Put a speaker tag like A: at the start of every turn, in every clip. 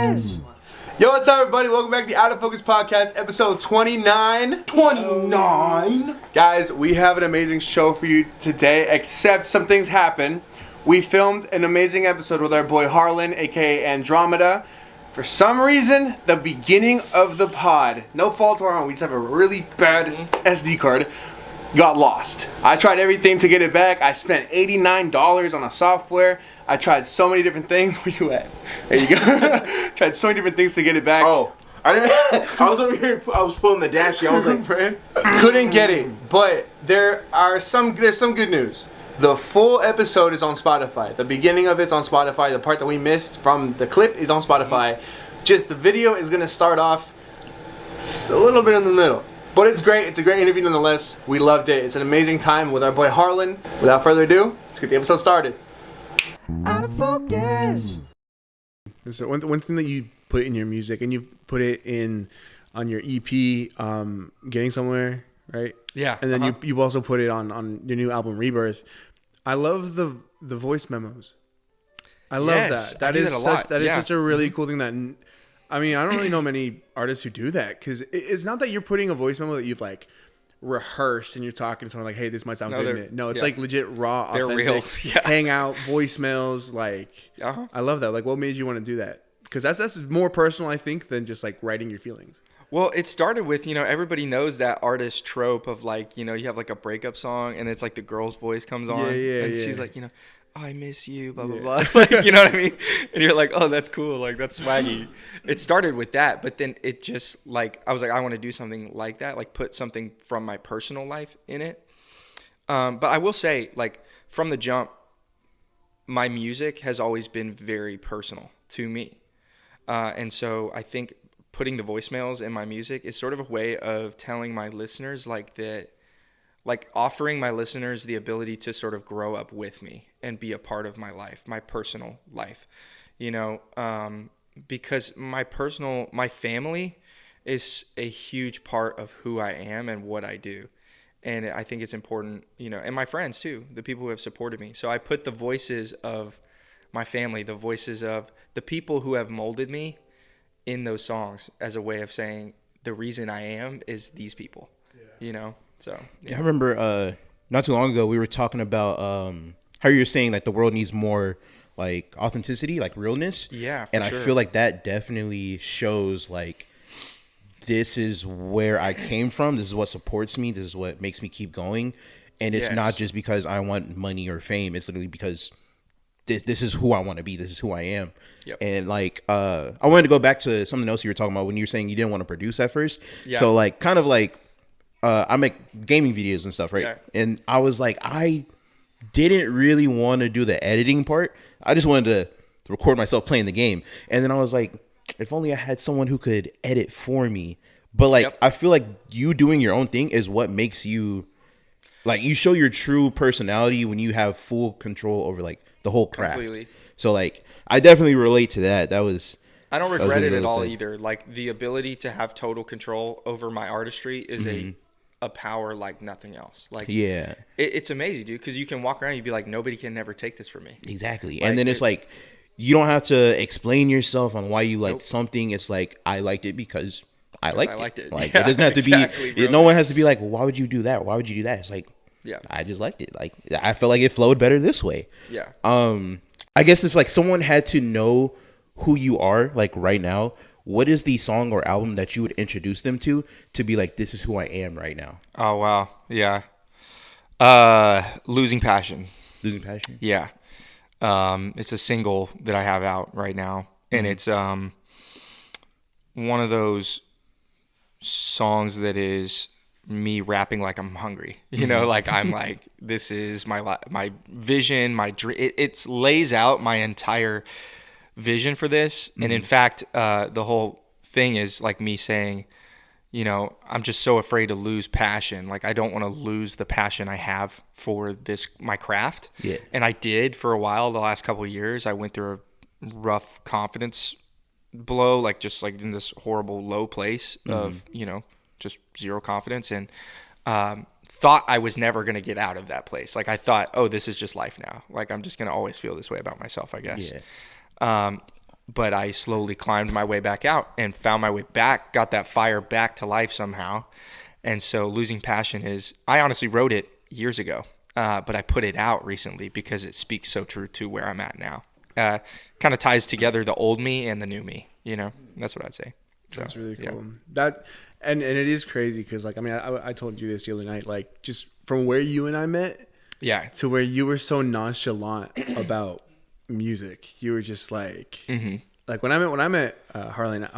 A: focus.
B: Yo, what's up, everybody? Welcome back to the Out of Focus Podcast, episode 29.
C: 29.
B: Guys, we have an amazing show for you today, except some things happened. We filmed an amazing episode with our boy Harlan, aka Andrømeda. For some reason, the beginning of the pod, no fault of our own, we just have a really bad SD card, got lost. I tried everything to get it back. I spent $89 on a software. I tried so many different things. Where you at? There you go. Tried so many different things to get it back.
C: Oh, I was over here. I was pulling the dash. I was like,
B: couldn't get it. But there's some good news. The full episode is on Spotify. The beginning of it's on Spotify. The part that we missed from the clip is on Spotify. Just the video is gonna start off a little bit in the middle. But it's great. It's a great interview nonetheless. We loved it. It's an amazing time with our boy Harlan. Without further ado, let's get the episode started.
A: Out of focus.
D: So one thing that you put in your music, and you put it in on your EP, Getting Somewhere, right?
B: Yeah.
D: And then you also put it on your new album, Rebirth. I love the voice memos. I love that. That is such a really cool thing. That, I mean, I don't really know many artists who do that, because it's not that you're putting a voice memo that you've like rehearsed and you're talking to someone like, hey, this might sound good in it. No, it's like legit raw,
E: they're
D: authentic,
E: real.
D: hang out voicemails. Like, I love that. Like, what made you want to do that? Because that's more personal, I think, than just like writing your feelings.
E: Well, it started with, everybody knows that artist trope of like, you have like a breakup song and it's like the girl's voice comes on and she's like, oh, I miss you, blah, blah, blah. Like, you know what I mean? And you're like, oh, that's cool. Like, that's swaggy. It started with that, but then it just like, I was like, I want to do something like that, like put something from my personal life in it. But I will say, like, from the jump, my music has always been very personal to me. And so I think putting the voicemails in my music is sort of a way of telling my listeners like that, like offering my listeners the ability to sort of grow up with me and be a part of my life, my personal life, because my family is a huge part of who I am and what I do. And I think it's important, and my friends too, the people who have supported me. So I put the voices of my family, the voices of the people who have molded me in those songs as a way of saying the reason I am is these people, So
C: I remember not too long ago we were talking about how you were saying like the world needs more like authenticity, like realness.
E: Yeah,
C: and
E: sure.
C: I feel like that definitely shows like this is where I came from. This is what supports me. This is what makes me keep going. And it's not just because I want money or fame. It's literally because this is who I want to be. This is who I am.
E: Yep.
C: And like I wanted to go back to something else you were talking about when you were saying you didn't want to produce at first.
E: Yeah.
C: So like kind of like I make gaming videos and stuff, right?
E: Yeah.
C: And I was like, I didn't really want to do the editing part. I just wanted to record myself playing the game. And then I was like, if only I had someone who could edit for me. But like, I feel like you doing your own thing is what makes you, like, you show your true personality when you have full control over like the whole craft.
E: Completely.
C: So like, I definitely relate to that.
E: I don't regret it at all
C: sick.
E: either. Like the ability to have total control over my artistry is a power like nothing else. Like, it's amazing, dude. Because you can walk around and you'd be like, nobody can never take this from me.
C: Exactly. Like, and then it's like, you don't have to explain yourself on why you liked something. It's like, I liked it because I liked it. Like, it doesn't have to be, no one has to be like, well, why would you do that? Why would you do that? It's like, I just liked it. Like, I feel like it flowed better this way.
E: Yeah.
C: I guess if like someone had to know who you are like right now, what is the song or album that you would introduce them to be like, this is who I am right now?
E: Oh, wow. Yeah. Losing Passion.
C: Losing Passion?
E: Yeah. It's a single that I have out right now. And it's one of those songs that is me rapping like I'm hungry, like I'm like, this is my vision, my dream. It lays out my entire vision for this. And in fact, the whole thing is like me saying, I'm just so afraid to lose passion. Like, I don't want to lose the passion I have for my craft.
C: Yeah.
E: And I did for a while. The last couple of years, I went through a rough confidence blow, like just like in this horrible low place of, just zero confidence, and thought I was never going to get out of that place. Like, I thought, oh, this is just life now. Like, I'm just going to always feel this way about myself, I guess.
C: Yeah.
E: but I slowly climbed my way back out and found my way back, got that fire back to life somehow. And so Losing Passion I honestly wrote it years ago, but I put it out recently because it speaks so true to where I'm at now. Kind of ties together the old me and the new me, that's what I'd say. So,
D: that's really cool.
E: Yeah.
D: That and it is crazy because like, I mean, I told you this the other night, like just from where you and I met to where you were so nonchalant about music. You were just like, like when I met Harlan,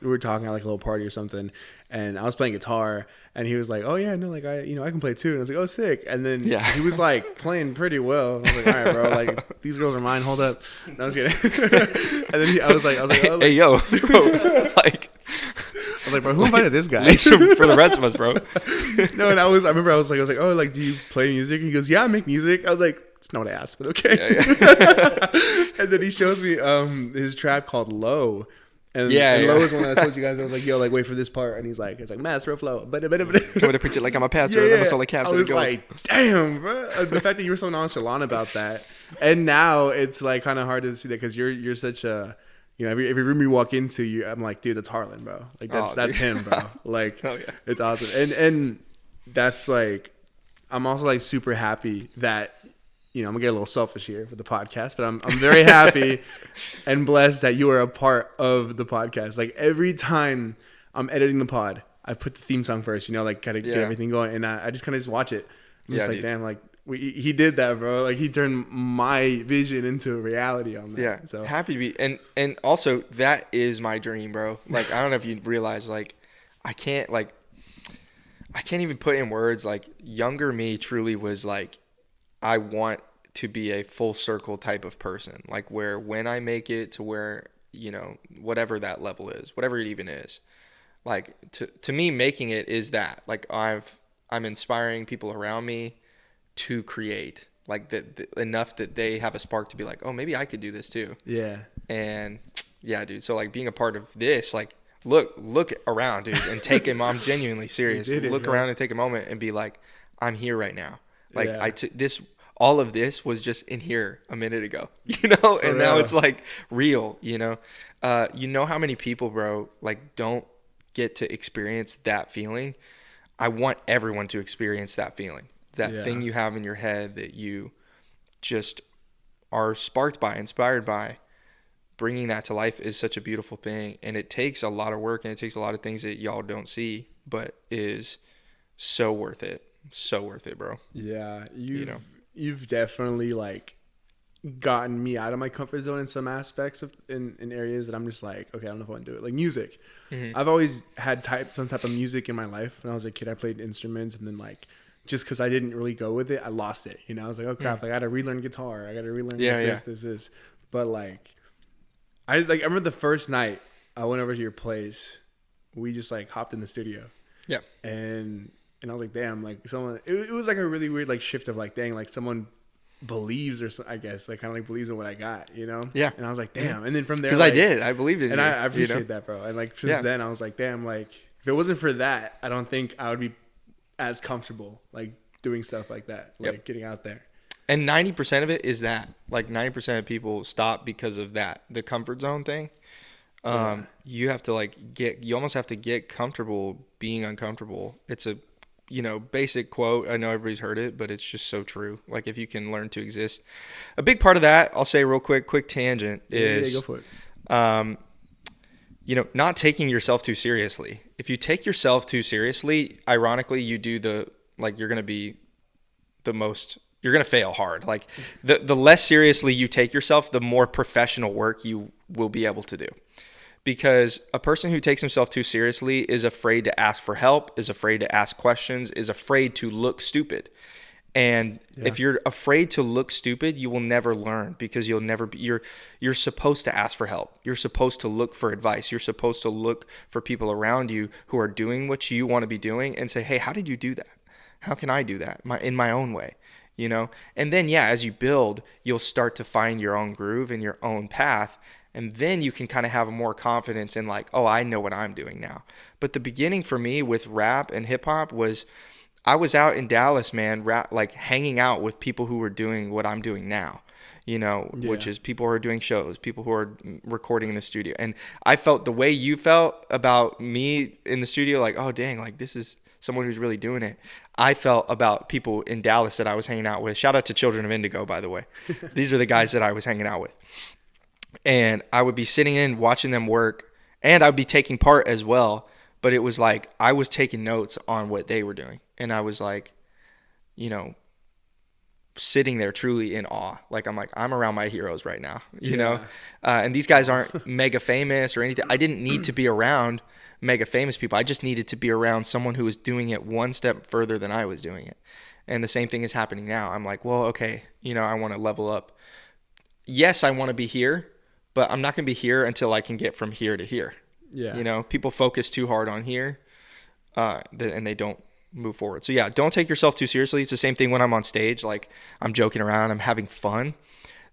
D: we were talking at like a little party or something, and I was playing guitar, and he was like, "Oh yeah, no, like I can play too." And I was like, "Oh, sick!" And then he was like playing pretty well. And I was like, "All right, bro, like these girls are mine. Hold up." No, I was kidding. And then I was like, "Oh, like,
E: hey yo, like."
D: I was like, bro, who invited this guy?
E: For the rest of us, bro.
D: No, and I remember I was like, oh, like, do you play music? And he goes, yeah, I make music. I was like, it's not what I asked, but okay. Yeah. And then he shows me his track called Low. And Low is one that I told you guys. I was like, yo, like, wait for this part. And it's like, man, it's real flow. But
E: I'm going to preach it like I'm a pastor. And I'm a solo caps.
D: I was like, damn, bro. The fact that you were so nonchalant about that. And now it's like kind of hard to see that because you're such a... every room you walk into, I'm like, dude, that's Harlan, bro. Like that's him, bro. Like, it's awesome. And that's like, I'm also like super happy that, I'm gonna get a little selfish here with the podcast, but I'm very happy and blessed that you are a part of the podcast. Like every time I'm editing the pod, I put the theme song first, like kind of get everything going, and I just kind of just watch it. I'm just like, damn, like. He did that, bro. Like he turned my vision into a reality on that.
E: Yeah.
D: So
E: happy to be, and also that is my dream, bro. Like I don't know if you realize, like I can't even put in words. Like younger me truly was like, I want to be a full circle type of person. Like where when I make it to where whatever that level is, whatever it even is, like to me making it is that like I'm inspiring people around me to create like that enough that they have a spark to be like, oh, maybe I could do this too.
D: Yeah.
E: And yeah, dude. So like being a part of this, like look around, dude, and take him. I'm genuinely serious. Look around and take a moment and be like, I'm here right now. Like all of this was just in here a minute ago, and now it's like real, how many people, bro, like don't get to experience that feeling. I want everyone to experience that feeling. That thing you have in your head that you just are sparked by, inspired by, bringing that to life is such a beautiful thing. And it takes a lot of work and it takes a lot of things that y'all don't see, but is so worth it. So worth it, bro.
D: Yeah. You've definitely like gotten me out of my comfort zone in some aspects in areas that I'm just like, okay, I don't know if I want to do it. Like music. Mm-hmm. I've always had some type of music in my life. When I was a kid, I played instruments, and then like, just because I didn't really go with it, I lost it. I was like, oh crap, I got to relearn guitar. I got to relearn this. But like, I remember the first night I went over to your place, we just like hopped in the studio.
E: Yeah.
D: And I was like, damn, like someone, it was like a really weird like shift of like, dang, like someone believes or I guess like kind of like believes in what I got, Yeah. And I was like, damn. And then from there,
E: because
D: like,
E: I did, I believed in
D: and
E: you.
D: I appreciate that, bro. And like since then, I was like, damn, like if it wasn't for that, I don't think I would be as comfortable like doing stuff like that, like getting out there.
E: And 90% of it is that, like 90% of people stop because of that, the comfort zone thing. You have to like you almost have to get comfortable being uncomfortable. It's a basic quote. I know everybody's heard it, but it's just so true. Like if you can learn to exist, a big part of that, I'll say real quick tangent is
D: go for it.
E: Not taking yourself too seriously. If you take yourself too seriously, ironically, you do you're going to fail hard. Like the less seriously you take yourself, the more professional work you will be able to do. Because a person who takes himself too seriously is afraid to ask for help, is afraid to ask questions, is afraid to look stupid. And if you're afraid to look stupid, you will never learn, because you'll never be, you're supposed to ask for help. You're supposed to look for advice. You're supposed to look for people around you who are doing what you want to be doing and say, hey, how did you do that? How can I do that in my own way? And then, as you build, you'll start to find your own groove and your own path. And then you can kind of have more confidence in like, oh, I know what I'm doing now. But the beginning for me with rap and hip hop was, I was out in Dallas, man, like hanging out with people who were doing what I'm doing now, you know, which is people who are doing shows, people who are recording in the studio. And I felt the way you felt about me in the studio, like, oh, dang, like this is someone who's really doing it. I felt about people in Dallas that I was hanging out with. Shout out to Children of Indigo, by the way. These are the guys that I was hanging out with. And I would be sitting in watching them work, and I'd be taking part as well. But it was like I was taking notes on what they were doing. And I was like, you know, sitting there truly in awe. Like, I'm around my heroes right now, you know? And these guys aren't mega famous or anything. I didn't need to be around mega famous people. I just needed to be around someone who was doing it one step further than I was doing it. And the same thing is happening now. I'm like, well, okay, you know, I want to level up. Yes, I want to be here, but I'm not going to be here until I can get from here to here. Yeah. You know, people focus too hard on here, and they don't move forward. So yeah, don't take yourself too seriously. It's the same thing when I'm on stage. Like, I'm joking around, I'm having fun.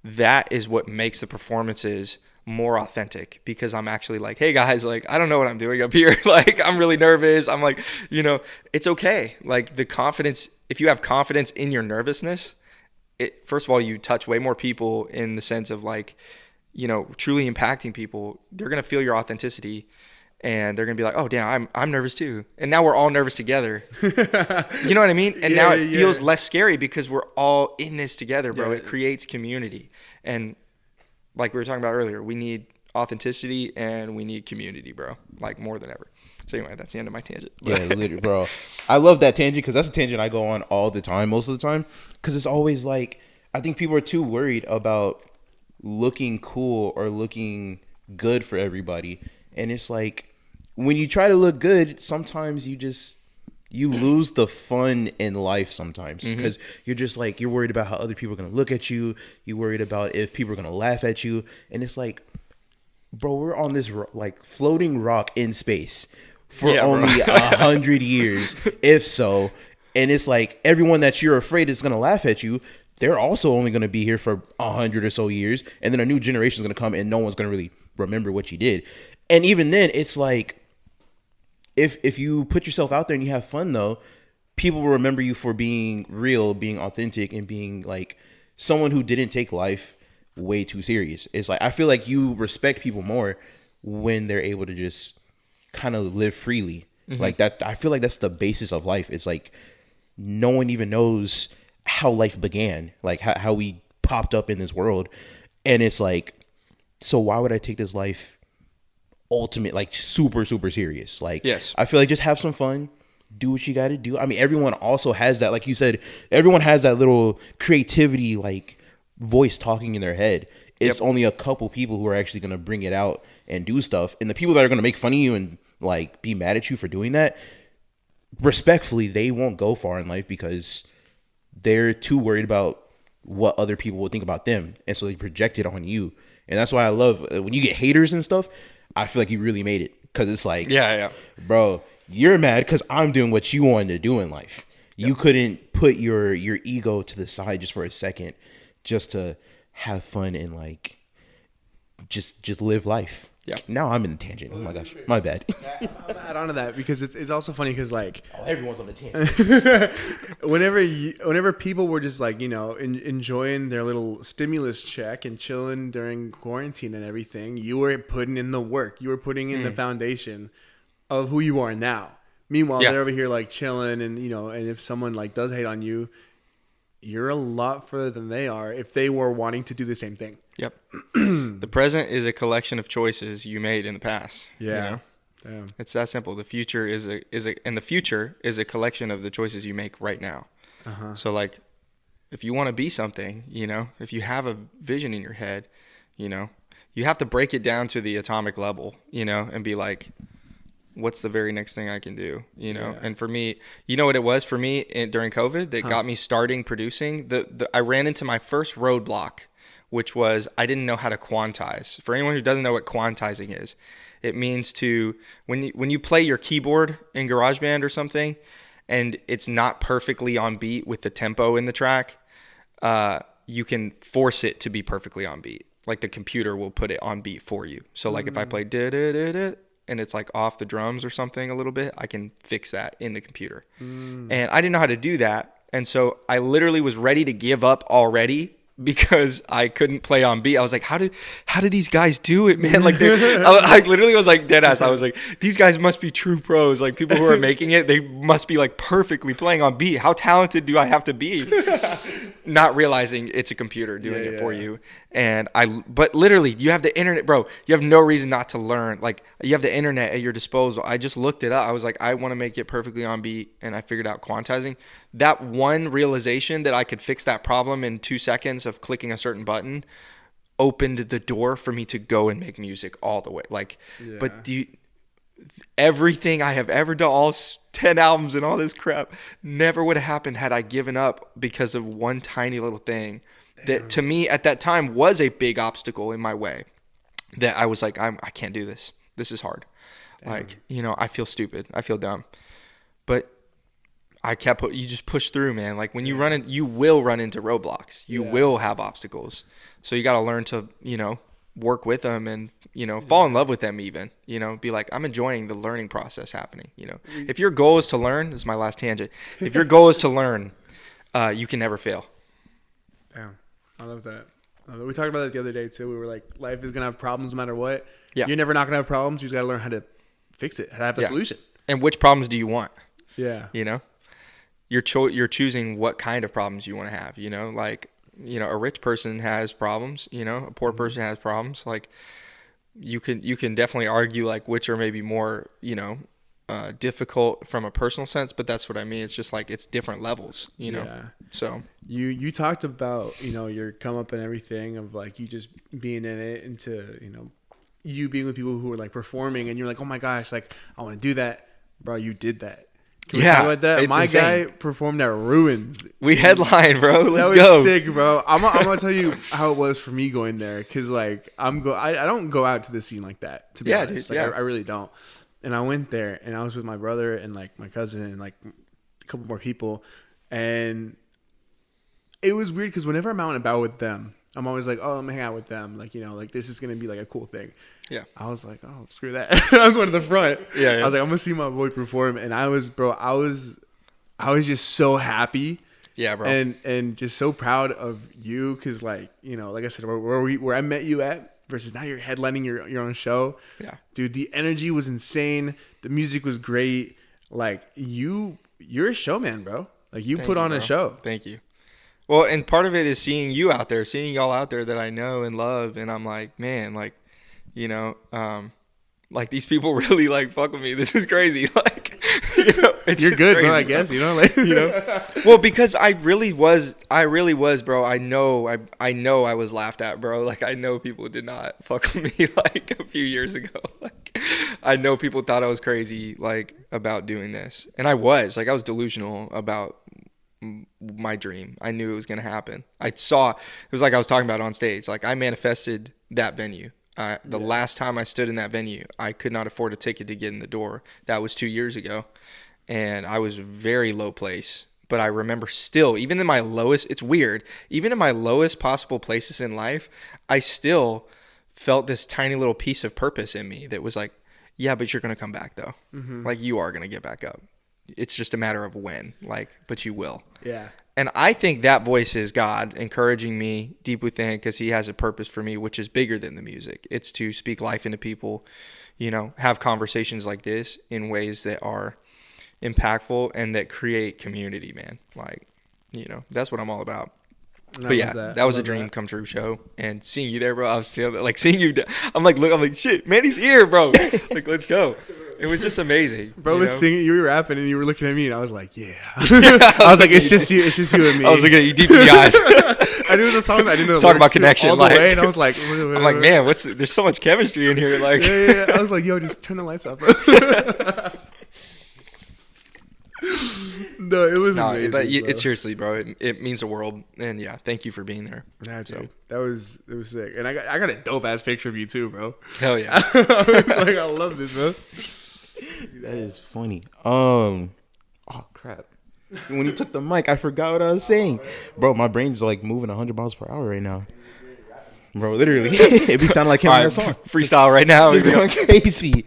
E: That is what makes the performances more authentic, because I'm actually like, hey guys, like, I don't know what I'm doing up here. Like, I'm really nervous. I'm like, you know, it's okay. Like, the confidence, if you have confidence in your nervousness, first of all, you touch way more people in the sense of like, you know, truly impacting people. They're going to feel your authenticity. And they're going to be like, oh, damn, I'm nervous too. And now we're all nervous together. You know what I mean? And now it feels less scary because we're all in this together, bro. It creates community. And like we were talking about earlier, we need authenticity and we need community, bro. Like, more than ever. So anyway, that's the end of my tangent.
C: Yeah, literally, bro. I love that tangent because that's a tangent I go on all the time, most of the time. Because it's always like, I think people are too worried about looking cool or looking good for everybody. And it's like, when you try to look good, sometimes you lose the fun in life sometimes, because you're just like, you're worried about how other people are going to look at you. You're worried about if people are going to laugh at you. And it's like, bro, we're on this like floating rock in space for only 100 years, if so. And it's like, everyone that you're afraid is going to laugh at you, they're also only going to be here for 100 or so years. And then a new generation is going to come and no one's going to really remember what you did. And even then, it's like, if you put yourself out there and you have fun, though, people will remember you for being real, being authentic, and being like someone who didn't take life way too serious. It's like, I feel like you respect people more when they're able to just kind of live freely. Like that. I feel like that's the basis of life. It's like, no one even knows how life began, like how we popped up in this world. And it's like, so why would I take this life ultimate, like super serious? Like, yes, I feel like just have some fun, do what you got to do. I mean, everyone also has that, like you said, everyone has that little creativity, like voice talking in their head. It's only a couple people who are actually going to bring it out and do stuff. And the people that are going to make fun of you and like be mad at you for doing that, respectfully, they won't go far in life because they're too worried about what other people will think about them. And so they project it on you. And that's why I love when you get haters and stuff. I feel like you really made it, because it's like, bro, you're mad because I'm doing what you wanted to do in life. You couldn't put your ego to the side just for a second, just to have fun and like just live life. Yeah. Now I'm in a tangent. Oh my gosh, my bad.
D: I'll add on to that because it's also funny because like
C: everyone's on a tangent.
D: whenever people were just like, you know, enjoying their little stimulus check and chilling during quarantine and everything, you were putting in the work. You were putting in the foundation of who you are now. Meanwhile, they're over here like chilling, and you know, and if someone like does hate on you, you're a lot further than they are if they were wanting to do the same thing.
E: Yep. The present is a collection of choices you made in the past. Yeah. You know? Damn. It's that simple. The future is a collection of the choices you make right now. So like, if you want to be something, you know, if you have a vision in your head, you know, you have to break it down to the atomic level, you know, and be like, what's the very next thing I can do, you know? Yeah. And for me, you know what it was for me during COVID that got me starting producing? I ran into my first roadblock, which was I didn't know how to quantize. For anyone who doesn't know what quantizing is, it means to, when you play your keyboard in GarageBand or something, and it's not perfectly on beat with the tempo in the track, you can force it to be perfectly on beat. Like the computer will put it on beat for you. So like if I play da-da-da-da, and it's like off the drums or something a little bit, I can fix that in the computer. And I didn't know how to do that. And so I literally was ready to give up already because I couldn't play on beat. I was like, how do these guys do it, man? Like, I literally was like dead ass. I was like, these guys must be true pros. Like, people who are making it, they must be like perfectly playing on beat. How talented do I have to be? Not realizing it's a computer doing it for you. But literally, you have the internet, bro. You have no reason not to learn. Like, you have the internet at your disposal. I just looked it up. I was like, I want to make it perfectly on beat, and I figured out quantizing. That one realization that I could fix that problem in 2 seconds of clicking a certain button opened the door for me to go and make music all the way. Like, but everything I have ever done, all 10 albums and all this crap, never would have happened had I given up because of one tiny little thing that to me at that time was a big obstacle in my way, that I was like, I can't do this. This is hard. Like, I feel stupid. I feel dumb. But you just push through, man. Like, when you you will run into roadblocks. You will have obstacles. So you got to learn to, work with them and, fall in love with them even, be like, I'm enjoying the learning process happening. If your goal is to learn, this is my last tangent. If your goal is to learn, you can never fail.
D: Damn. I love that. We talked about that the other day too. We were like, life is going to have problems no matter what.
E: Yeah.
D: You're never not going to have problems. You just got to learn how to fix it, how to have a solution.
E: And which problems do you want?
D: Yeah.
E: You're choosing what kind of problems you want to have, like, a rich person has problems, a poor person has problems. Like, you can definitely argue like which are maybe more, difficult from a personal sense, but that's what I mean. It's just like, it's different levels, So
D: you talked about, your come up and everything of like you just being in it, into, you being with people who are like performing, and you're like, oh my gosh, like I want to do that, bro. You did that. Can we talk about that?
E: It's
D: my
E: insane.
D: Guy performed at Ruins.
E: We headlined, bro. Let's go.
D: That was sick, bro. I'm gonna tell you how it was for me going there, because like I don't go out to the scene like that, to be honest.
E: Dude,
D: like, I really don't. And I went there, and I was with my brother and like my cousin and like a couple more people, and it was weird because whenever I'm out and about with them, I'm always like, oh, I'm gonna hang out with them, like like this is gonna be like a cool thing. Yeah. I was like, oh, screw that. I'm going to the front. Yeah. I was like, I'm gonna see my boy perform, and I was just so happy.
E: Yeah, bro.
D: And just so proud of you, because like like I said, where I met you at versus now you're headlining your own show.
E: Yeah.
D: Dude, the energy was insane. The music was great. Like you're a showman, bro. Like you put on a show.
E: Thank you. Well, and part of it is seeing you out there, seeing y'all out there that I know and love, and I'm like, man, like, like these people really like fuck with me. This is crazy. Like, it's
D: you're good,
E: crazy,
D: bro. I guess like
E: Well, because I really was, bro. I know I was laughed at, bro. Like, I know people did not fuck with me like a few years ago. Like, I know people thought I was crazy, like, about doing this, and I was delusional about my dream. I knew it was going to happen. It was like I was talking about on stage. Like, I manifested that venue. The last time I stood in that venue, I could not afford a ticket to get in the door. That was 2 years ago. And I was very low place. But I remember still, even in my lowest, it's weird, even in my lowest possible places in life, I still felt this tiny little piece of purpose in me that was like, yeah, but you're going to come back though. Mm-hmm. Like, you are going to get back up. It's just a matter of when, like, but you will. Yeah. And I think that voice is God encouraging me deep within, because he has a purpose for me, which is bigger than the music. It's to speak life into people, have conversations like this in ways that are impactful and that create community, man. Like, that's what I'm all about. But yeah, that was a dream come true show. And seeing you there, bro, I was feeling like seeing you. I'm like, shit, Manny's here, bro. Like, let's go. It was just amazing.
D: Bro was singing, you were rapping, and you were looking at me, and I was like, yeah. I was like, it's just you and me.
E: I was looking at you deep in the eyes.
D: I knew the song, I didn't know the
E: talk about connection,
D: all the way, and I was like,
E: I'm like, man, there's so much chemistry in here. Like,
D: yeah. I was like, yo, just turn the lights off, bro. No, it was amazing,
E: but it seriously, bro. It means the world, and yeah, thank you for being there.
D: Nah, dude, it was sick, and I got a dope ass picture of you too, bro.
E: Hell yeah!
D: Like, I love this, bro.
C: That is funny. Oh crap! When you took the mic, I forgot what I was saying, bro. My brain's like moving 100 miles per hour right now, bro. Literally, it be sounding like him in that song.
E: Freestyle right now.
C: Just going crazy.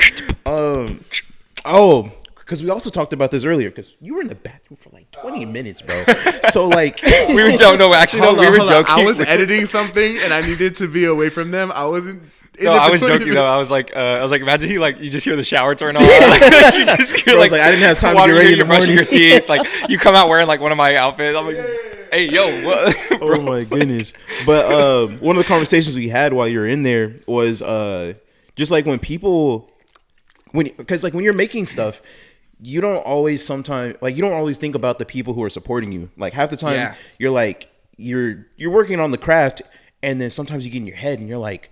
C: Oh, because we also talked about this earlier. Because you were in the bathroom for like 20 minutes, bro. So like
E: we were joking. No, actually, no, we were joking.
D: I was editing something and I needed to be away from them. I wasn't.
E: No, I was joking though. I was like, imagine you just hear the shower turn on. Like, you just hear,
C: like, I didn't have time to get ready.
E: You're brushing your teeth. Like you come out wearing like one of my outfits. I'm like, hey, yo, what?
C: Oh my goodness. But one of the conversations we had while you were in there was just like when people, because like when you're making stuff, you don't always think about the people who are supporting you. Like half the time you're like you're working on the craft, and then sometimes you get in your head and you're like,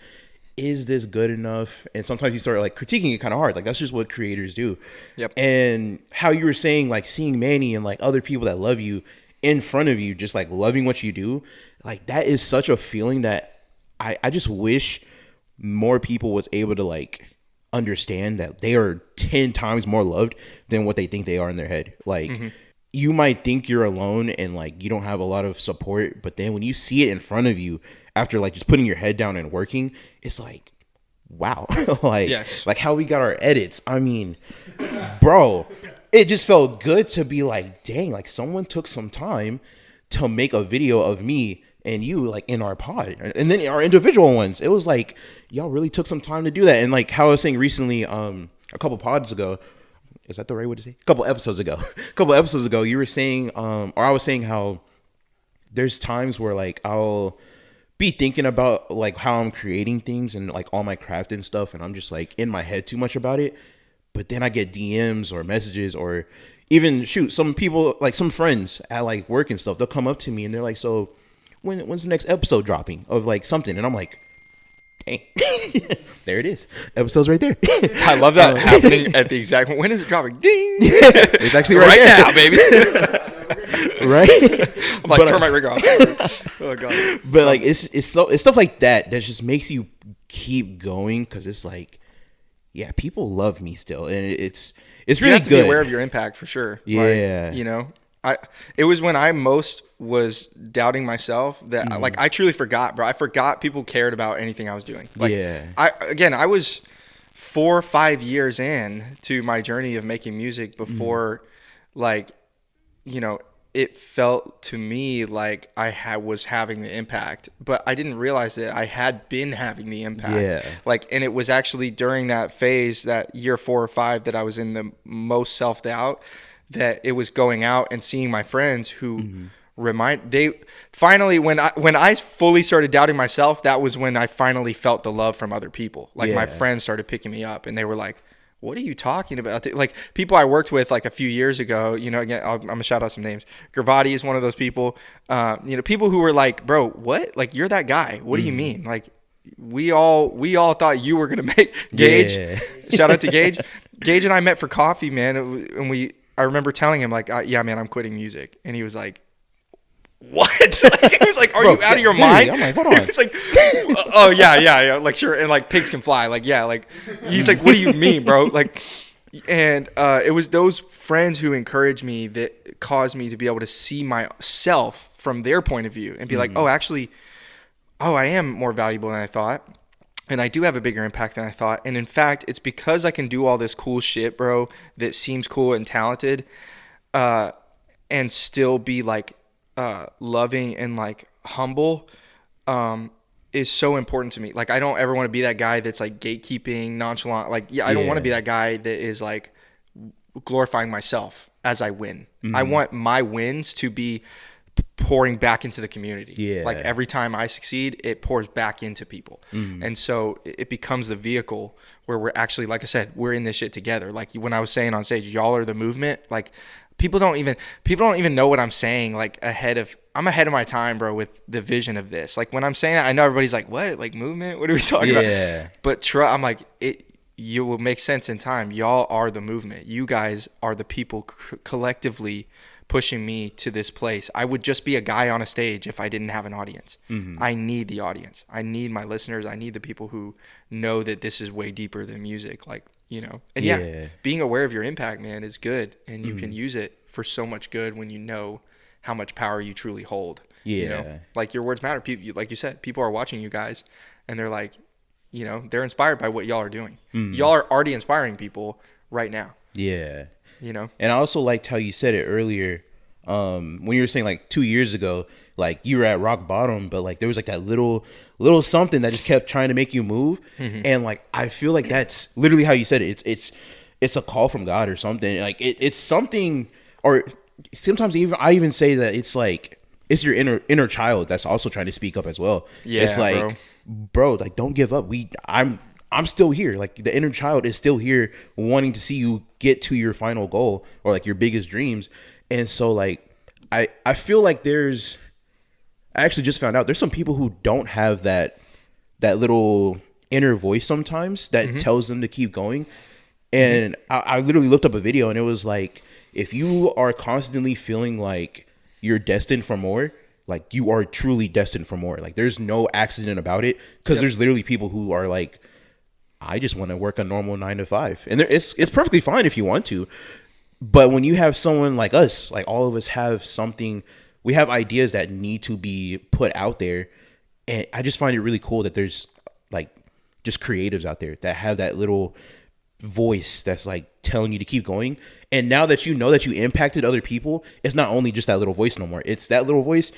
C: is this good enough? And sometimes you start like critiquing it kind of hard. Like that's just what creators do.
E: Yep.
C: And how you were saying like seeing Manny and like other people that love you in front of you, just like loving what you do, like that is such a feeling that I just wish more people was able to like understand that they are 10 times more loved than what they think they are in their head. Like you might think you're alone and like you don't have a lot of support, but then when you see it in front of you after like just putting your head down and working, it's like, wow. Like, like how we got our edits. I mean, bro, it just felt good to be like, dang, like someone took some time to make a video of me and you like in our pod, and then our individual ones. It was like, y'all really took some time to do that. And like how I was saying recently, a couple pods ago, is that the right way to say? A couple episodes ago, you were saying, or I was saying how there's times where like I'll be thinking about like how I'm creating things and like all my craft and stuff, and I'm just like in my head too much about it. But then I get DMs or messages, or even some people, like some friends at like work and stuff, they'll come up to me and they're like, so when's the next episode dropping of like something? And I'm like, dang, there it is, episode's right there.
E: I love that happening at the exact when is it dropping? Ding.
C: It's actually right
E: now, baby.
C: Right?
E: I'm like, turn my rig off. Oh god.
C: But like it's stuff like that just makes you keep going, because it's like, yeah, people love me still, and it's really
E: you have to
C: good.
E: Be aware of your impact for sure.
C: Yeah.
E: Like, you know, it was when I most was doubting myself that like I truly forgot, bro. I forgot people cared about anything I was doing. Like, I was 4 or 5 years in to my journey of making music before, like, you know, it felt to me like I was having the impact, but I didn't realize that I had been having the impact.
C: Yeah.
E: Like, and it was actually during that phase, that year 4 or 5, that I was in the most self-doubt, that it was going out and seeing my friends who finally, when I fully started doubting myself, that was when I finally felt the love from other people. Like my friends started picking me up and they were like, what are you talking about? Like people I worked with like a few years ago, you know, again, I'm gonna shout out some names. Gravati is one of those people, you know, people who were like, bro, what? Like, you're that guy. What do you mean? Like, we all thought you were going to make Gage. Yeah. Shout out to Gage. Gage and I met for coffee, man. And I remember telling him like, yeah, man, I'm quitting music. And he was like, what? Like, he was like, are you out of your mind?
C: I'm like, hold on.
E: It's like, oh yeah. Like, sure. And like, pigs can fly. Like, yeah. Like, he's like, what do you mean, bro? Like, and it was those friends who encouraged me that caused me to be able to see myself from their point of view and be like, oh, actually, I am more valuable than I thought. And I do have a bigger impact than I thought. And in fact, it's because I can do all this cool shit, bro, that seems cool and talented, and still be like loving and like humble, is so important to me. Like, I don't ever want to be that guy that's like gatekeeping, nonchalant. Like, I don't want to be that guy that is like glorifying myself as I win. I want my wins to be pouring back into the community. Yeah. Like, every time I succeed, it pours back into people. And so it becomes the vehicle where we're actually, like I said, we're in this shit together. Like, when I was saying on stage, y'all are the movement. Like, people don't even know what I'm saying. Like, I'm ahead of my time, bro, with the vision of this. Like, when I'm saying that, I know everybody's like, what? Like, movement? What are we talking about? But I'm like, you will make sense in time. Y'all are the movement. You guys are the people collectively pushing me to this place. I would just be a guy on a stage if I didn't have an audience. I need the audience. I need my listeners. I need the people who know that this is way deeper than music. Like, you know, and being aware of your impact, man, is good. And you can use it for so much good when you know how much power you truly hold. You know, like, your words matter. People, like you said, people are watching you guys and they're like, you know, they're inspired by what y'all are doing. Y'all are already inspiring people right now.
C: Yeah.
E: You know?
C: And I also liked how you said it earlier, when you were saying like 2 years ago, like you were at rock bottom, but like there was like that little something that just kept trying to make you move. And like I feel like that's literally how you said it. It's a call from God or something. Like it's something, or sometimes I even say that it's like it's your inner child that's also trying to speak up as well.
E: Yeah,
C: it's like, bro, like don't give up. I'm still here. Like the inner child is still here, wanting to see you get to your final goal or like your biggest dreams. And so like I feel like I actually just found out there's some people who don't have that little inner voice sometimes that tells them to keep going. And I literally looked up a video, and it was like, if you are constantly feeling like you're destined for more, like you are truly destined for more. Like there's no accident about it, because there's literally people who are like, I just want to work a normal 9 to 5, and it's perfectly fine if you want to. But when you have someone like us, like all of us have something, we have ideas that need to be put out there. And I just find it really cool that there's like just creatives out there that have that little voice that's like telling you to keep going. And now that you know that you impacted other people, it's not only just that little voice no more. It's that little voice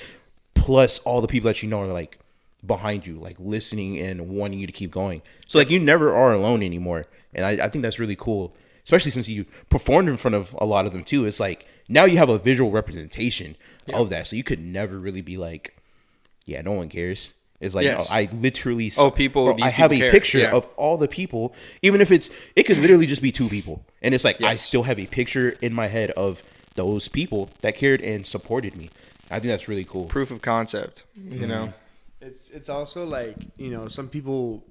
C: plus all the people that you know are like behind you, like listening and wanting you to keep going. So like you never are alone anymore. And I think that's really cool, especially since you performed in front of a lot of them too. It's like now you have a visual representation of that. So you could never really be like, yeah, no one cares. It's like, no, I literally I have a picture of all the people, even if it could literally just be 2 people. And it's like, I still have a picture in my head of those people that cared and supported me. I think that's really cool.
E: Proof of concept, you know?
D: It's also like, you know, some people,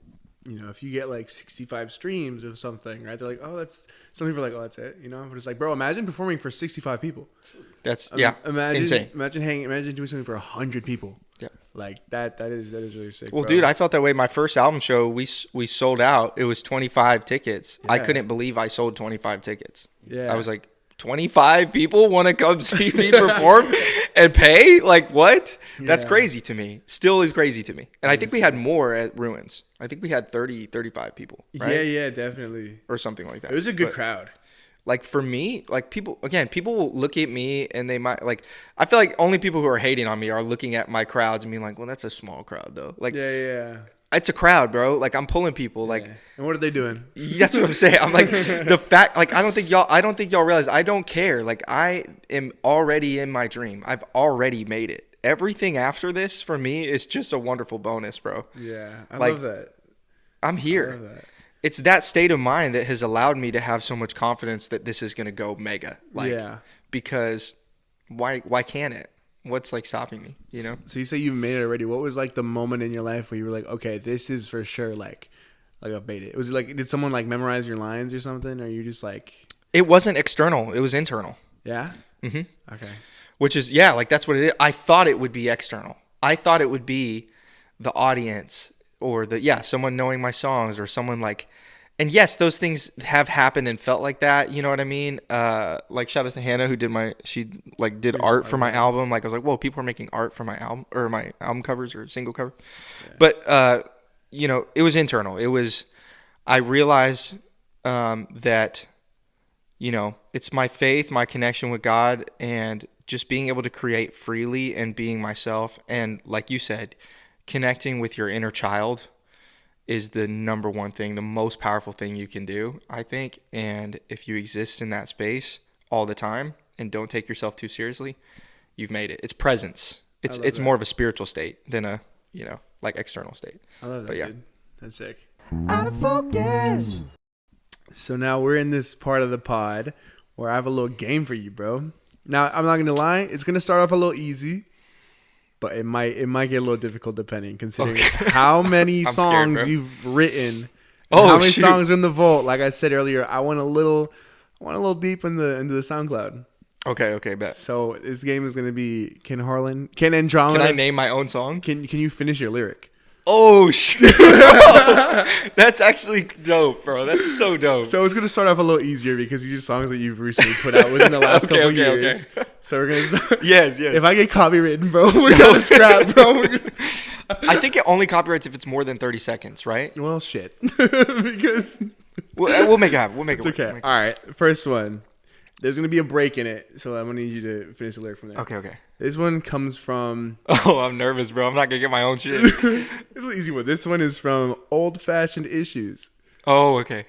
D: you know, if you get like 65 streams of something, right? They're like, oh, some people are like, oh, that's it, you know? But it's like, bro, imagine performing for 65 people.
E: That's,
D: imagine,
E: insane.
D: Imagine doing something for 100 people.
E: Yeah.
D: Like that is really sick.
E: Well,
D: bro.
E: dude, I felt that way. My first album show, we sold out. It was 25 tickets.
D: Yeah.
E: I couldn't believe I sold 25 tickets.
D: Yeah.
E: I was like, 25 people want to come see me perform and pay? Like, what? That's crazy to me. Still is crazy to me. And I think we had more at Ruins. I think we had 30, 35 people, right?
D: Yeah, definitely.
E: Or something like that.
D: It was a good crowd.
E: Like for me, like people will look at me and they might like, I feel like only people who are hating on me are looking at my crowds and being like, well, that's a small crowd though. Like, yeah. It's a crowd, bro. Like I'm pulling people. Like,
D: and what are they doing?
E: That's what I'm saying. I'm like the fact. Like I don't think y'all realize I don't care. Like I am already in my dream. I've already made it. Everything after this for me is just a wonderful bonus, bro.
D: Yeah, I love that.
E: I'm here.
D: I love that.
E: It's that state of mind that has allowed me to have so much confidence that this is going to go mega. Like, because why can't it? What's like stopping me, you know?
D: So you say you've made it already. What was like the moment in your life where you were like, okay, this is for sure like I've made it? Was it like, did someone like memorize your lines or something? Or you just like...
E: It wasn't external. It was internal.
D: Yeah?
E: Mm-hmm.
D: Okay.
E: Which is, like that's what it is. I thought it would be external. I thought it would be the audience or someone knowing my songs or someone like... And yes, those things have happened and felt like that. You know what I mean? Like shout out to Hannah who did did art for my album. Like I was like, whoa, people are making art for my album or my album covers or single cover. Yeah. But you know, it was internal. It was, I realized that, you know, it's my faith, my connection with God, and just being able to create freely and being myself. And like you said, connecting with your inner child is the number one thing, the most powerful thing you can do, I think. And if you exist in that space all the time and don't take yourself too seriously, you've made it. It's presence. It's more of a spiritual state than a, you know, like external state.
D: I love that, dude. That's sick.
A: Out of focus.
D: So now we're in this part of the pod where I have a little game for you, bro. Now, I'm not going to lie. It's going to start off a little easy. But it might get a little difficult depending, considering how many songs you've written, and how many songs are in the vault. Like I said earlier, I went a little deep into the SoundCloud.
E: Okay, bet.
D: So this game is gonna be can Andrømeda.
E: Can I name my own song?
D: Can you finish your lyric?
E: Oh shit! That's actually dope, bro. That's so dope.
D: So it's gonna start off a little easier because these are songs that you've recently put out within the last couple years. Okay. So we're gonna start.
E: Yes.
D: If I get copywritten, bro, we're gonna scrap, bro.
E: I think it only copyrights if it's more than 30 seconds, right?
D: Well, shit. Because
E: we'll make it happen. We'll make it work.
D: Okay. All right. First one. There's gonna be a break in it, so I'm gonna need you to finish the lyric from there.
E: Okay.
D: This one comes from.
E: Oh, I'm nervous, bro. I'm not gonna get my own shit.
D: This is an easy one. This one is from Old Fashioned Issues.
E: Oh, okay.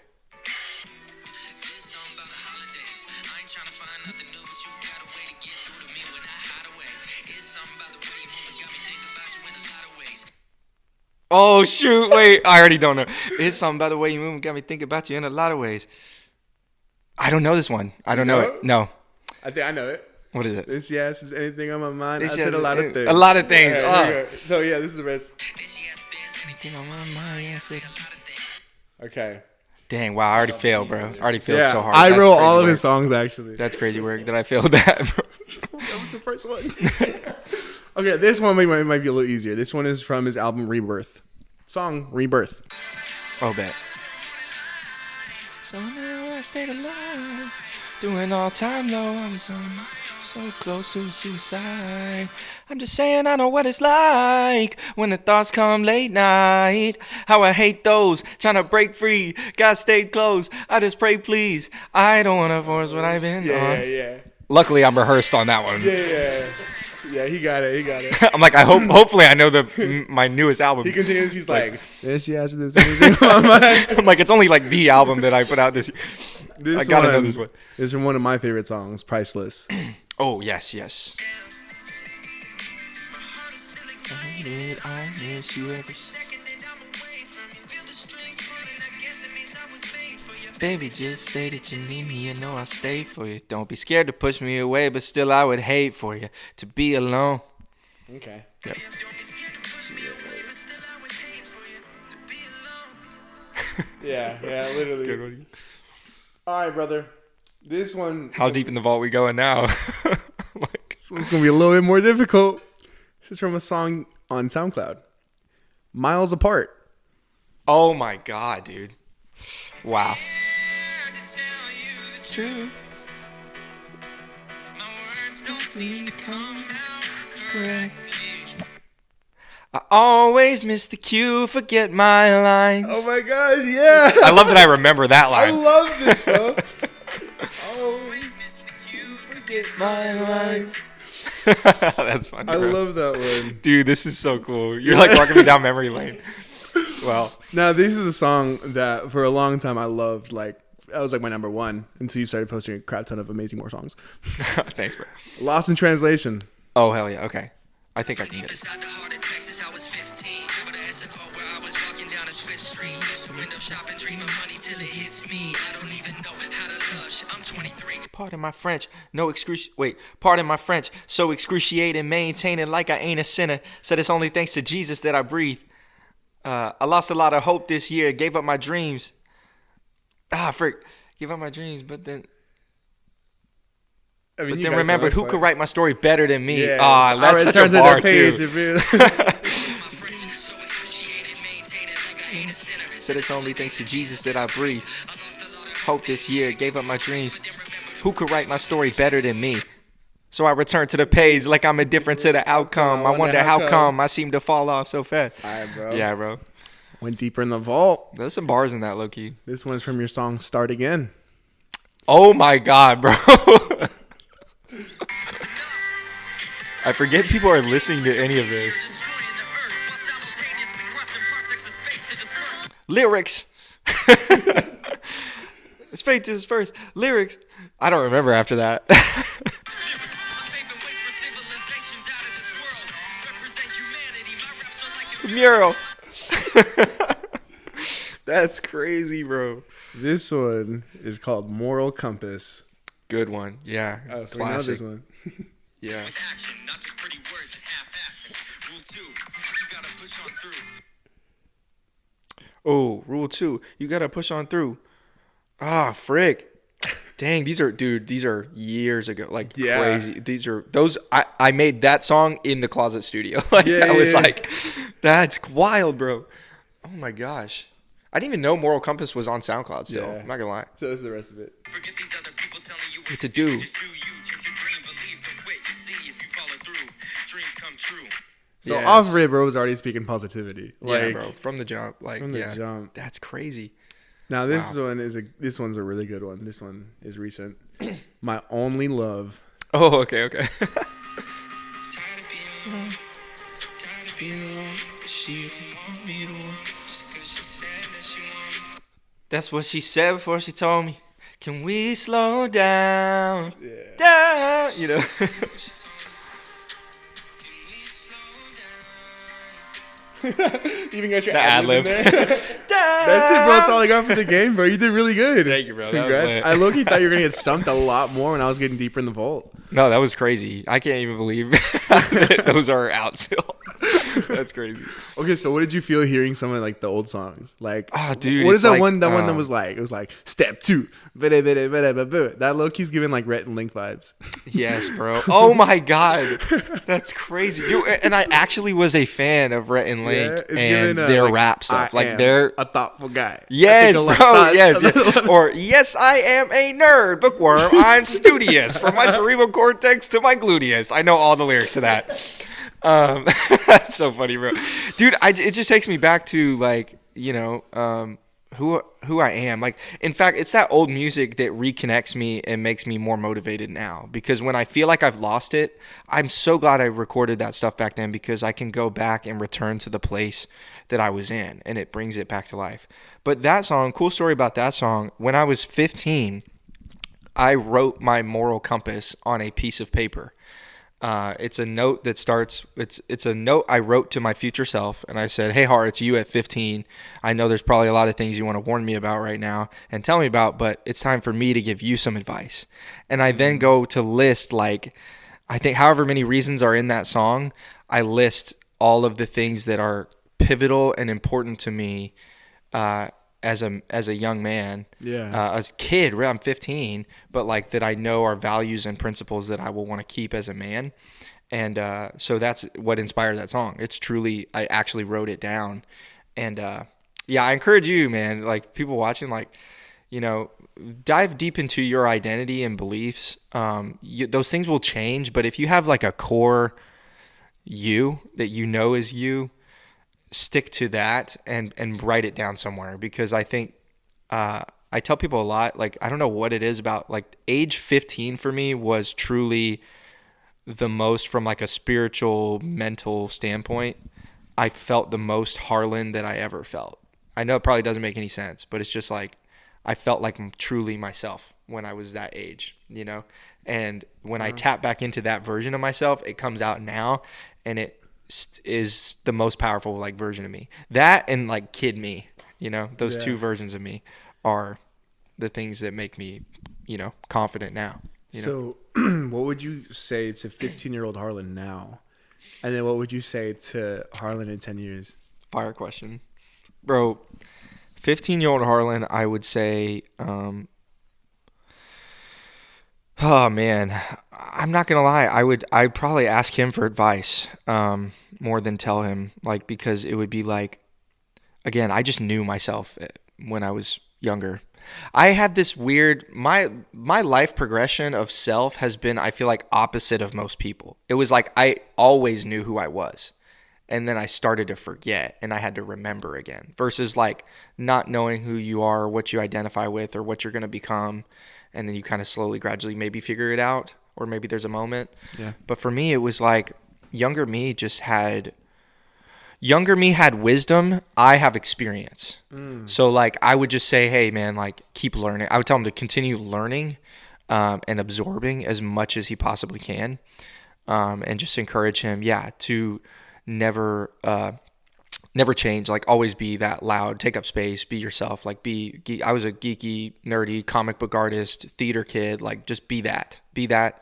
E: Oh shoot! Wait, I already don't know. It's something about the way you move, got me thinking about you in a lot of ways. I don't know this one. I don't know it. No.
D: I think I know it.
E: What is it?
D: This yes is anything on my mind.
E: This
D: I said a lot of things.
E: A lot of things.
D: So yeah, this is the rest. Okay.
E: Dang! Wow! I already failed, bro. I already failed so hard.
D: I wrote all of his songs actually.
E: That's crazy work that I failed that, bro.
D: That was the first one. Okay, this one might be a little easier. This one is from his album Rebirth. Song Rebirth.
E: Oh, bet. Somehow I stayed alive, doing all time low. I was so close to suicide. I'm just saying I know what it's like when the thoughts come late night. How I hate those trying to break free. God stay close. I just pray please. I don't want to force what I've been on.
D: Yeah.
E: Luckily, I'm rehearsed on that one.
D: Yeah, he got it.
E: I'm like, hopefully I know my newest album.
D: He continues, he's like, this, yes, this, anything. I'm
E: like, it's only like the album that I put out this year. I gotta know this one.
D: This is from one of my favorite songs, Priceless.
E: Oh, yes. Baby, just say that you need me, you know I'll stay for you. Don't be scared to push me away, but still I would hate for you to be alone.
D: Okay.
E: Yep.
D: Yeah, literally.
E: Good one.
D: All right, brother. This one.
E: How deep in the vault we going now?
D: This one's going to be a little bit more difficult. This is from a song on SoundCloud. Miles Apart.
E: Oh my God, dude. Wow. True. My words don't seem to come out correct. I always miss the cue, forget my lines.
D: Oh my gosh, yeah.
E: I love that I remember that line.
D: I love this, bro. Always miss the cue, forget my lines.
E: That's funny, bro.
D: I love that one.
E: Dude, this is so cool. You're like walking me down memory lane. Well,
D: now this is a song that for a long time I loved. Like, that was like my number one until you started posting a crap ton of amazing more songs.
E: Thanks, bro.
D: Lost in Translation.
E: Oh, hell yeah. Okay. I think I can get it. Pardon my French, pardon my French, so excruciating, maintaining like I ain't a sinner. Said it's only thanks to Jesus that I breathe. I lost a lot of hope this year, gave up my dreams. Gave up my dreams, but then remembered who could write my story better than me.
D: Yeah.
E: That's such a bar too. Said it's only thanks to Jesus that I breathe. Hope this year, gave up my dreams. Who could write my story better than me? So I return to the page like I'm indifferent to the outcome. I wonder how come I seem to fall off so fast.
D: All right, bro.
E: Yeah, bro.
D: Went deeper in the vault.
E: There's some bars in that, low-key.
D: This one's from your song Start Again.
E: Oh my God, bro. I forget people are listening to any of this. Lyrics. His fate to his first. Lyrics. I don't remember after that. Mural. That's crazy, bro.
D: This one is called Moral Compass.
E: Good one. Yeah.
D: Oh, so
E: classic.
D: we know this one.
E: Yeah. Oh, rule 2. You gotta push on through. Ah, frick. Dang, these are years ago. Like crazy. These are I made that song in the closet studio. Like like, that's wild, bro. Oh my gosh. I didn't even know Moral Compass was on SoundCloud still.
D: Yeah.
E: I'm not gonna lie.
D: So this is the rest of it.
A: Forget these other people telling you
E: What to do.
A: Just do you. Chase your dream, believe, don't quit. You see if you follow through. Dreams come true.
D: So
E: Yes.
D: off rip, bro was already speaking positivity. Like,
E: Yeah, bro. From the jump. Like,
D: from the jump.
E: That's crazy.
D: Now this one's a really good one. This one is recent. My Only Love.
E: Oh, okay.
A: Tired of being alone. Tired of being alone. But she didn't want me to walk. Just 'cause she said that she wanted me.
E: That's what she said before she told me. Can we slow down? Down. You know.
D: Even got your
E: The
D: ad-lib in
E: ad-lib.
D: there. That's it, bro. That's all I got for the game, bro. You did really good.
E: Thank you, bro. That was
D: Congrats.
E: lit.
D: I low-key thought you were gonna get stumped a lot more when I was getting deeper in the vault.
E: No, that was crazy. I can't even believe that those are out still. That's crazy.
D: Okay, so what did you feel hearing some of like the old songs? Like,
E: Oh, dude,
D: what
E: it's
D: is that
E: like,
D: one? That one that was like, it was like step 2. That low-key's giving like Rhett and Link vibes.
E: Yes, bro. Oh my god, that's crazy, dude. And I actually was a fan of Rhett and Link
D: Yeah, it's
E: and
D: giving,
E: their
D: like,
E: rap stuff.
D: I
E: Like
D: am
E: they're
D: a thoughtful guy.
E: yes,
D: I
E: bro.
D: think a lot of
E: Yes,
D: thoughts.
E: yes. Or yes, I am a nerd bookworm. I'm studious from my cerebral cortex to my gluteus. I know all the lyrics to that. That's so funny, bro. Dude, it just takes me back to like, you know, who I am. Like, in fact, it's that old music that reconnects me and makes me more motivated now. Because when I feel like I've lost it, I'm so glad I recorded that stuff back then, because I can go back and return to the place that I was in, and it brings it back to life. But that song, cool story about that song, when I was 15, I wrote my moral compass on a piece of paper. It's a note that starts, it's a note I wrote to my future self, and I said, hey, Har, it's you at 15. I know there's probably a lot of things you want to warn me about right now and tell me about, but it's time for me to give you some advice. And I then go to list, like, I think however many reasons are in that song, I list all of the things that are pivotal and important to me as a young man, as a kid. I'm 15, but like that I know are values and principles that I will want to keep as a man. And so that's what inspired that song. It's truly, I actually wrote it down. And yeah, I encourage you, man, like people watching, like, you know, dive deep into your identity and beliefs. Those things will change, but if you have like a core you that you know is you, stick to that and write it down somewhere. Because I think I tell people a lot, like, I don't know what it is about, like, age 15 for me was truly the most, from like a spiritual, mental standpoint, I felt the most Harlan that I ever felt. I know it probably doesn't make any sense, but it's just like I felt like truly myself when I was that age, you know? And when I tap back into that version of myself, it comes out now, and it is the most powerful like version of me. That and like kid me, you know, those two versions of me are the things that make me, you know, confident now. You know?
D: So what would you say to 15-year-old Harlan now? And then what would you say to Harlan in 10 years?
E: Fire question. Bro, 15-year-old Harlan, I would say, oh man, I'm not gonna lie. I'd probably ask him for advice, more than tell him, like, because it would be like, again, I just knew myself when I was younger. I had this weird, my life progression of self has been, I feel like, opposite of most people. It was like I always knew who I was, and then I started to forget, and I had to remember again, versus like not knowing who you are, or what you identify with, or what you're gonna become. And then you kind of slowly, gradually maybe figure it out, or maybe there's a moment. Yeah. But for me, it was like younger me had wisdom. I have experience. So like I would just say, hey man, like keep learning. I would tell him to continue learning and absorbing as much as he possibly can, and just encourage him, to never never change. Like, always be that loud, take up space, be yourself. Like, I was a geeky, nerdy comic book artist, theater kid. Like, just be that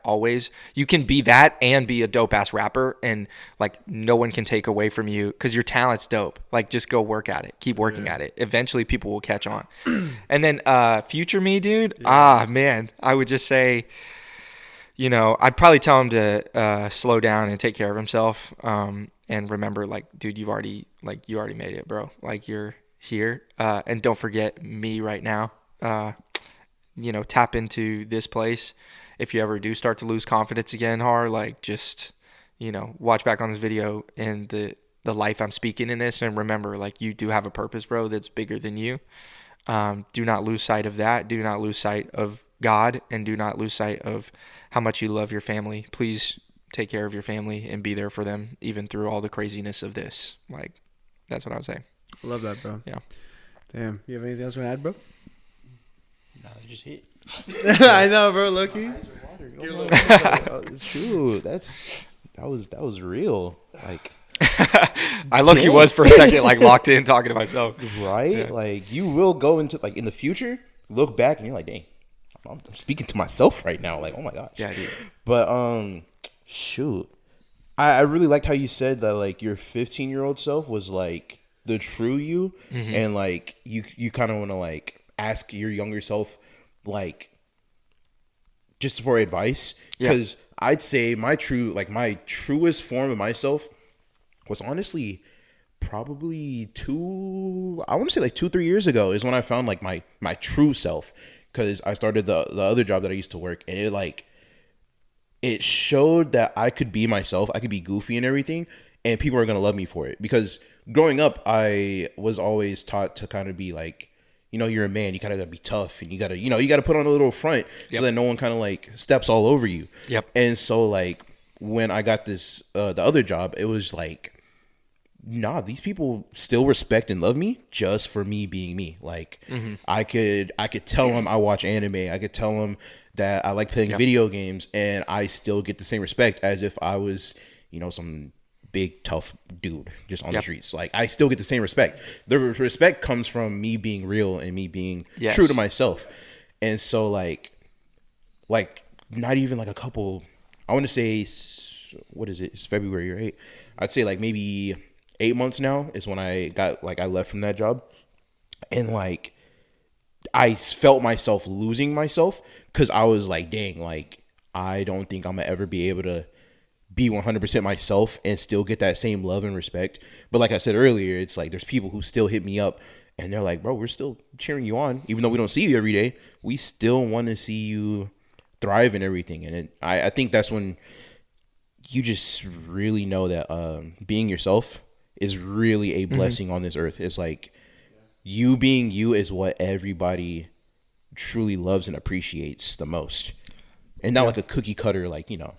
E: always. You can be that and be a dope ass rapper, and like no one can take away from you because your talent's dope. Like, just go work at it, keep working at it. Eventually people will catch on. And then future me, dude. Man, I would just say, you know, I'd probably tell him to slow down and take care of himself. And remember, like, dude, you already made it, bro. Like, you're here. And don't forget me right now. You know, tap into this place. If you ever do start to lose confidence again, like, just, you know, watch back on this video and the life I'm speaking in this, and remember, like, you do have a purpose, bro, that's bigger than you. Do not lose sight of that. Do not lose sight of God, and do not lose sight of how much you love your family. Please take care of your family and be there for them, even through all the craziness of this. Like, that's what I would say.
D: Love that, bro.
E: Yeah. Damn.
D: You have anything else you want to add, bro?
C: Nah, they just hit.
D: I know, bro. Low-key.
C: Shoot, that was real. Like,
E: I low-key was for a second, like, locked in talking to myself.
C: Right? Yeah. Like, you will go into, like, in the future, look back and you're like, dang, I'm speaking to myself right now. Like, oh my gosh.
E: Yeah, dude.
C: But shoot, I really liked how you said that, like, your 15-year-old self was like the true you, and like you kind of want to like ask your younger self, like, just for advice, because I'd say my truest form of myself was honestly probably 2-3 years ago is when I found like my true self, because I started the other job that I used to work, and it showed that I could be myself, I could be goofy and everything, and people are gonna love me for it. Because growing up, I was always taught to kind of be like, you know, you're a man, you gotta be tough, and you gotta put on a little front so that no one kind of like steps all over you. Yep. And so like when I got this the other job, it was like, nah, these people still respect and love me just for me being me. Like, I could tell them I watch anime, I could tell them that I like playing video games, and I still get the same respect as if I was, you know, some big tough dude just on the streets. Like, I still get the same respect. The respect comes from me being real and me being true to myself. And so like not even like a couple, I want to say, what is it? It's February, right? I'd say like maybe 8 months now is when I left from that job. And like, I felt myself losing myself, because I was like, dang, like, I don't think I'm gonna ever be able to be 100% myself and still get that same love and respect. But like I said earlier, it's like there's people who still hit me up and they're like, bro, we're still cheering you on, even though we don't see you every day. We still want to see you thrive and everything. And I think that's when you just really know that being yourself is really a blessing on this earth. It's like, you being you is what everybody truly loves and appreciates the most. And not like a cookie cutter, like, you know,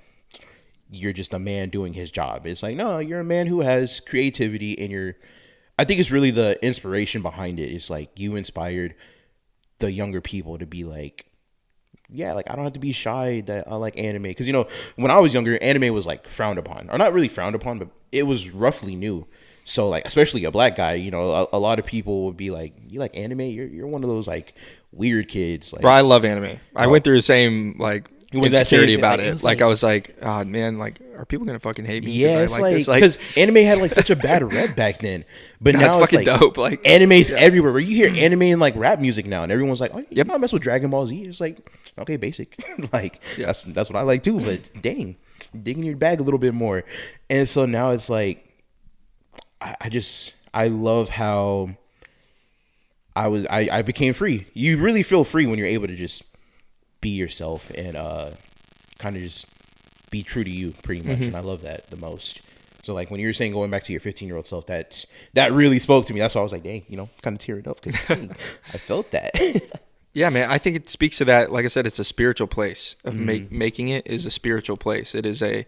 C: you're just a man doing his job. It's like, no, you're a man who has creativity, and I think it's really the inspiration behind it. It's like you inspired the younger people to be like, yeah, like, I don't have to be shy that I like anime. Because, you know, when I was younger, anime was like frowned upon, or not really frowned upon, but it was roughly new. So like, especially a black guy, you know, a lot of people would be like, you like anime? You're one of those like weird kids. Like,
E: bro, I love anime. I went through the same like insecurity about it. Like, I was like, oh man, like, are people gonna fucking hate me?
C: Yeah, it's like, because anime had like such a bad rep back then, but now it's
E: fucking
C: like
E: dope. Like,
C: anime's everywhere. Where you hear anime and like rap music now, and everyone's like, oh, you're not mess with Dragon Ball Z. It's like, okay, basic. Like, that's what I like too. But dang, dig in your bag a little bit more. And so now it's like, I love how I became free. You really feel free when you're able to just be yourself and kind of just be true to you, pretty much. And I love that the most. So like, when you were saying going back to your 15-year-old self, that really spoke to me. That's why I was like, dang, you know, kind of tearing up, because I felt that.
E: Yeah, man, I think it speaks to that. Like I said, it's a spiritual place of making it is a spiritual place. It is a,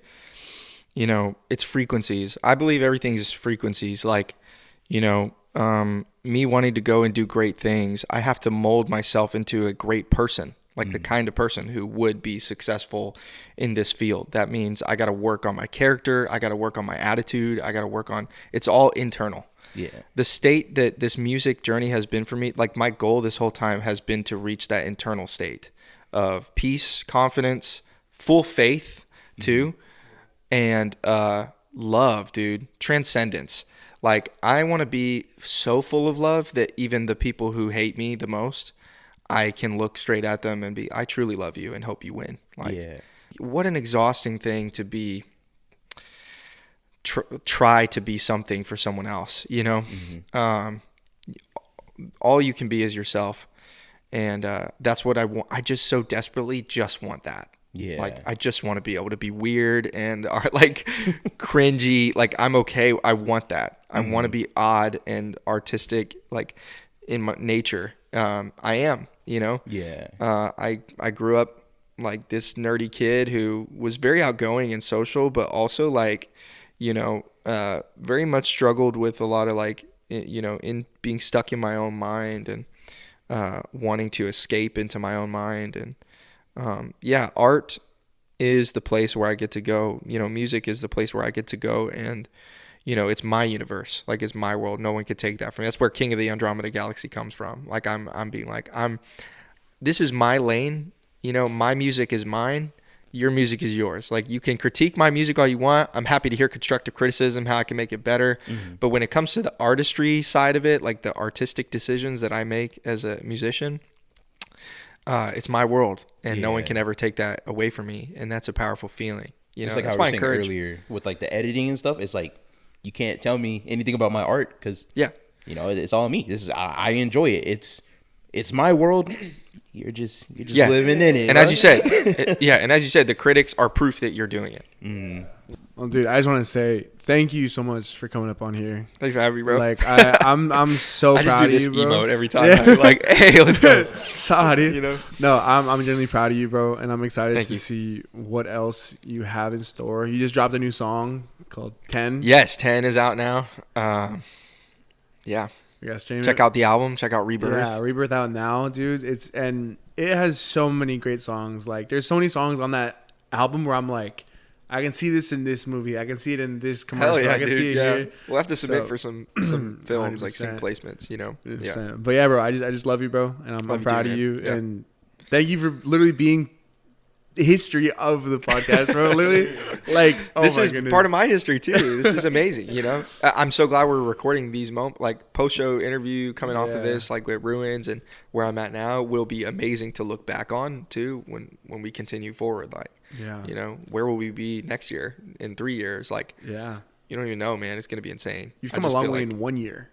E: you know, it's frequencies. I believe everything's frequencies. Like, you know, me wanting to go and do great things, I have to mold myself into a great person, like the kind of person who would be successful in this field. That means I got to work on my character. I got to work on my attitude. I got to work on, it's all internal.
C: Yeah.
E: The state that this music journey has been for me, like my goal this whole time has been to reach that internal state of peace, confidence, full faith too, and love, dude, transcendence. Like I want to be so full of love that even the people who hate me the most, I can look straight at them and be, I truly love you and hope you win. Like, what an exhausting thing to be. Try to be something for someone else, you know. All you can be is yourself, and that's what I want. I just so desperately just want that.
C: Yeah.
E: Like I just want to be able to be weird and like cringy. Like I'm okay. I want that. I want to be odd and artistic, like in my nature. I am, you know.
C: Yeah.
E: I grew up like this nerdy kid who was very outgoing and social, but also like, you know, very much struggled with a lot of like, you know, in being stuck in my own mind and wanting to escape into my own mind. And yeah, art is the place where I get to go. You know, music is the place where I get to go. And, you know, it's my universe. Like it's my world. No one could take that from me. That's where King of the Andromeda Galaxy comes from. Like I'm being like, this is my lane. You know, my music is mine. Your music is yours. Like you can critique my music all you want. I'm happy to hear constructive criticism, how I can make it better. But when it comes to the artistry side of it, like the artistic decisions that I make as a musician, it's my world and no one can ever take that away from me. And that's a powerful feeling. You know,
C: it's like
E: that's
C: how
E: why
C: I was saying earlier with like the editing and stuff. It's like, you can't tell me anything about my art because, you know, it's all me. This is, I enjoy it. It's my world. You're just living in it.
E: And as you said, the critics are proof that you're doing it.
D: Well, dude, I just want to say thank you so much for coming up on here.
E: Thanks for having me, bro.
D: Like I'm so
E: I just
D: proud
E: do this
D: of you, bro.
E: emote every time. I'm like, hey, let's go.
D: Sorry.
E: You know?
D: No, I'm genuinely proud of you, bro, and I'm excited
E: Thank
D: to
E: you.
D: see what else you have in store. You just dropped a new song called 10.
E: Yes, 10 is out now. Yeah.
D: You gotta stream
E: Check
D: it.
E: out the album. Check out Rebirth.
D: Yeah, Rebirth out now, dude. It has so many great songs. Like there's so many songs on that album where I'm like, I can see this in this movie. I can see it in this commercial.
E: Hell yeah,
D: I can
E: dude.
D: see it here.
E: We'll have to submit
D: So,
E: for some films, like some
D: 100%.
E: placements, you know. Yeah.
D: But yeah, bro, I just love you, bro, and I'm
E: Love you
D: proud
E: too,
D: of
E: man.
D: you.
E: Yeah.
D: And thank you for literally being the history of the podcast, bro. Literally, like
E: This
D: oh my
E: is
D: goodness.
E: part of my history too. This is amazing, you know. I'm so glad we're recording these moments. Like post-show interview coming off of this, like with Ruins and where I'm at now, will be amazing to look back on too when we continue forward. Like, you know, where will we be next year in 3 years? Like, you don't even know, man. It's gonna be insane.
D: You've come a long way in 1 year.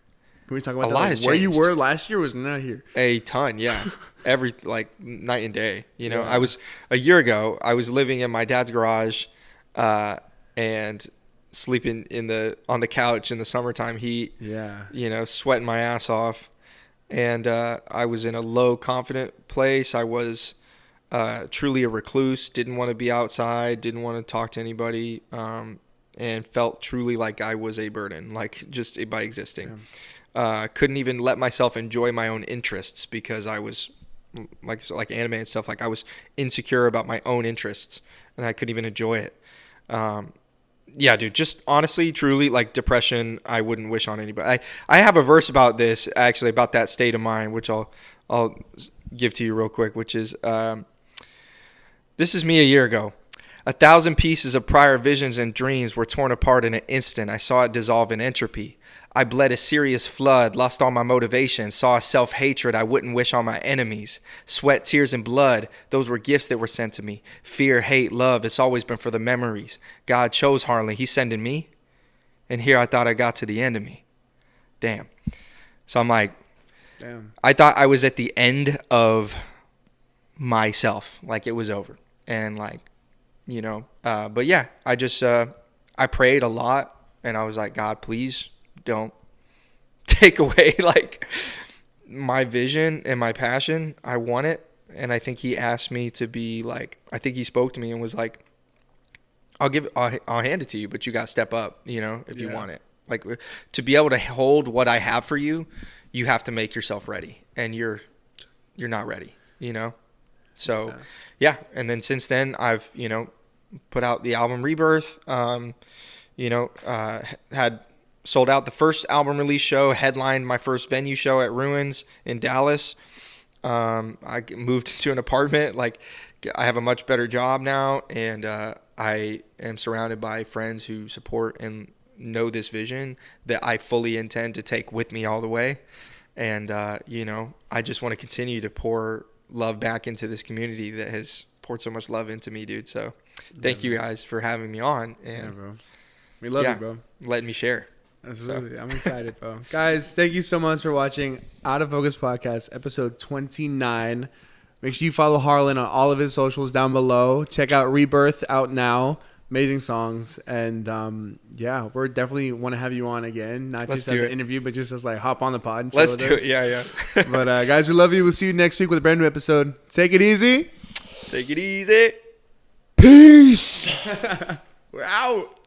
D: Can we talk about
E: A
D: that?
E: lot
D: Like,
E: has
D: where you
E: changed.
D: were last year was not here.
E: A ton, yeah. Every like night and day. You know, I was a year ago. I was living in my dad's garage, and sleeping on the couch in the summertime heat.
D: Yeah.
E: You know, sweating my ass off, and I was in a low confident place. I was truly a recluse. Didn't want to be outside. Didn't want to talk to anybody. And felt truly like I was a burden, like just by existing. Couldn't even let myself enjoy my own interests because I was like anime and stuff. Like I was insecure about my own interests and I couldn't even enjoy it. Yeah, dude, just honestly, truly like depression. I wouldn't wish on anybody. I have a verse about this actually, about that state of mind, which I'll give to you real quick, which is, this is me a year ago. 1,000 pieces of prior visions and dreams were torn apart in an instant. I saw it dissolve in entropy. I bled a serious flood, lost all my motivation, saw a self-hatred I wouldn't wish on my enemies. Sweat, tears, and blood, those were gifts that were sent to me. Fear, hate, love, it's always been for the memories. God chose Harlan, he's sending me. And here I thought I got to the end of me. Damn. So I'm like,
D: Damn.
E: I thought I was at the end of myself, like it was over. And like, you know, but yeah, I just, I prayed a lot and I was like, God, please don't take away like my vision and my passion. I want it. And I think he asked me to be like, I think he spoke to me and was like, I'll hand it to you, but you got to step up, you know, if you want it. Like to be able to hold what I have for you, you have to make yourself ready, and you're not ready, you know? So yeah. And then since then I've, you know, put out the album Rebirth, you know, had sold out the first album release show, headlined my first venue show at Ruins in Dallas. I moved to an apartment. Like, I have a much better job now, and I am surrounded by friends who support and know this vision that I fully intend to take with me all the way. And, I just want to continue to pour love back into this community that has poured so much love into me, dude. So thank you guys for having me on. And
D: bro. We love you, bro.
E: Letting me share.
D: Absolutely. So. I'm excited, bro. Guys, thank you so much for watching Out of Focus Podcast, episode 29. Make sure you follow Harlan on all of his socials down below. Check out Rebirth, out now. Amazing songs. And we're definitely want to have you on again. Not just as an interview, but just as like hop on the pod and chill
E: Let's
D: with
E: do
D: us.
E: it. Yeah.
D: But guys, we love you. We'll see you next week with a brand new episode. Take it easy.
E: Take it easy.
C: Peace.
D: We're out.